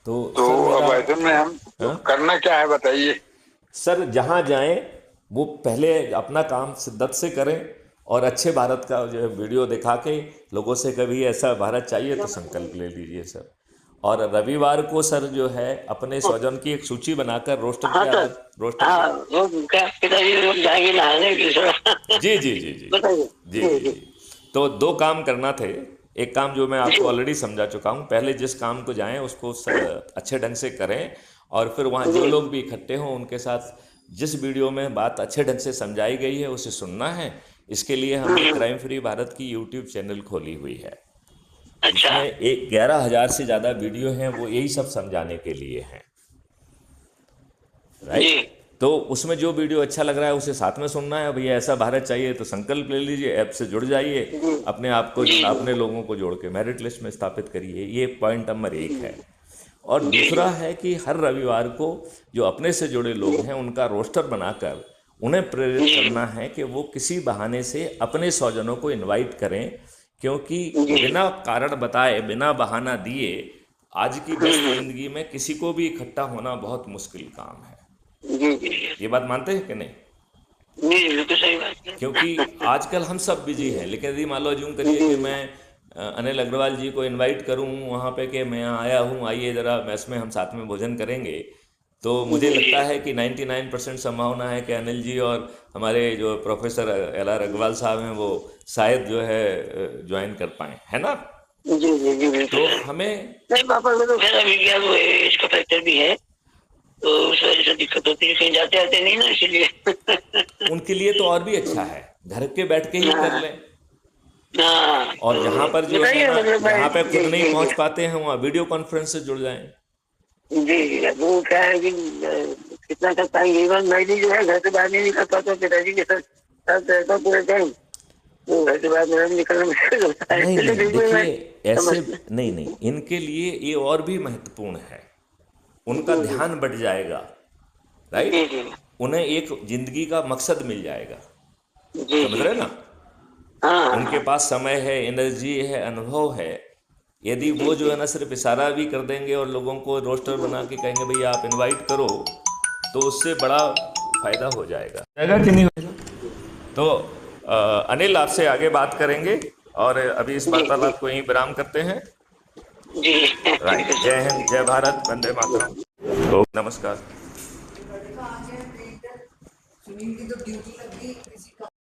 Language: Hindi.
तो सर मेरा, अब ऐसे में हम हाँ करना क्या है बताइए। सर, जहाँ जाएं वो पहले अपना काम शिद्दत से करें और अच्छे भारत का जो है वीडियो दिखा के लोगों से, कभी ऐसा भारत चाहिए तो संकल्प ले लीजिए सर। और रविवार को सर जो है अपने स्वजन की एक सूची बनाकर रोस्टर हाँ की सर। आदत, रोस्टर की, हाँ, वो क्या पिताजी लोग जाएंगे नहाने की तरह। जी जी जी जी बताइए। जी जी जी जी जी। तो दो काम करना थे। एक काम जो मैं जी आपको ऑलरेडी समझा चुका हूँ, पहले जिस काम को जाएं उसको अच्छे ढंग से करें, और फिर वहाँ जो जी लोग भी इकट्ठे हों उनके साथ जिस वीडियो में बात अच्छे ढंग से समझाई गई है उसे सुनना है। इसके लिए हमने हम्म, क्राइम फ्री भारत की यूट्यूब चैनल खोली हुई है, अच्छा। जिसमें 11,000 से ज़्यादा वीडियो हैं, वो यही सब समझाने के लिए हैं। जी राइट। तो उसमें जो वीडियो अच्छा लग रहा है उसे साथ में सुनना है। भैया ऐसा भारत चाहिए तो संकल्प ले लीजिए, ऐप से जुड़ जाइए, जी अपने आप को, जी अपने लोगों को जोड़ के मेरिट लिस्ट में स्थापित करिए। ये पॉइंट नंबर एक है। और जी दूसरा है कि हर रविवार को जो अपने से जुड़े लोग हैं उनका रोस्टर बनाकर उन्हें प्रेरित जी करना है कि वो किसी बहाने से अपने स्वजनों को इनवाइट करें, क्योंकि जी बिना कारण बताए, बिना बहाना दिए आज की व्यस्त हम्म, जिंदगी में किसी को भी इकट्ठा होना बहुत मुश्किल काम है। जी जी ये बात मानते हैं कि नहीं? जी बिल्कुल सही बात क्योंकि है। आजकल हम सब बिजी हैं, लेकिन यदि मान लो यूँ करिए कि जी मैं अनिल अग्रवाल जी को इनवाइट करूं वहाँ पे कि मैं यहाँ आया हूँ, आइए ज़रा मैस में हम साथ में भोजन करेंगे, तो मुझे जी लगता है कि 99% संभावना है कि अनिल जी और हमारे जो प्रोफेसर LR अग्रवाल साहब हैं वो शायद जो है ज्वाइन कर पाएँ, है ना? जी जी जी बिल्कुल तो सर। हमें नहीं, पापा को तो खैर अभी क्या वो एज का फैक्टर भी है, तो उस वजह से दिक्कत होती है, कहीं जाते आते नहीं ना, इसीलिए। उनके लिए तो और भी अच्छा है, घर के बैठ के ही कर हाँ लें। हाँ, और जहाँ पर तो जो है बताइए ना, मतलब मैं। जहाँ पे खुद जी नहीं जी पहुँच पाते हैं वहाँ वीडियो कॉन्फ्रेंस से जुड़ जाएं। जी, अब वो क्या है कि कितना कर पाएंगे। इवन मैं भी जो है घर से बाहर नहीं निकल पाता, पिताजी के साथ साथ रहता हूँ पूरे टाइम, तो घर से बाहर मेरा भी निकलना मुश्किल होता है, नहीं इसलिए नहीं, बिल्कुल मैं देखिए, ऐसे समझता। नहीं नहीं, इनके लिए ये और भी महत्वपूर्ण है। उनका जी जी ध्यान बढ़ जाएगा। जी राइट। जी उन्हें एक जिंदगी का मकसद मिल जाएगा। जी समझ जी रहे जी। ना? हाँ उनके हाँ पास समय है, एनर्जी है, अनुभव है। यदि जी वो जो जी है ना सिर्फ इशारा भी कर देंगे और लोगों को रोस्टर बना के कहेंगे भैया आप इनवाइट करो, तो उससे बड़ा फायदा हो जाएगा, जाएगा कि नहीं होगा? तो अनिल आपसे आगे बात करेंगे, और अभी इस जी जी वार्तालाप को यहीं विराम करते हैं। जी ठीक राइट। है जय सर। हिंद, जय भारत, वंदे मातरम। नमस्कार। लड़का आ गया, सुनील की तो ड्यूटी लग गई।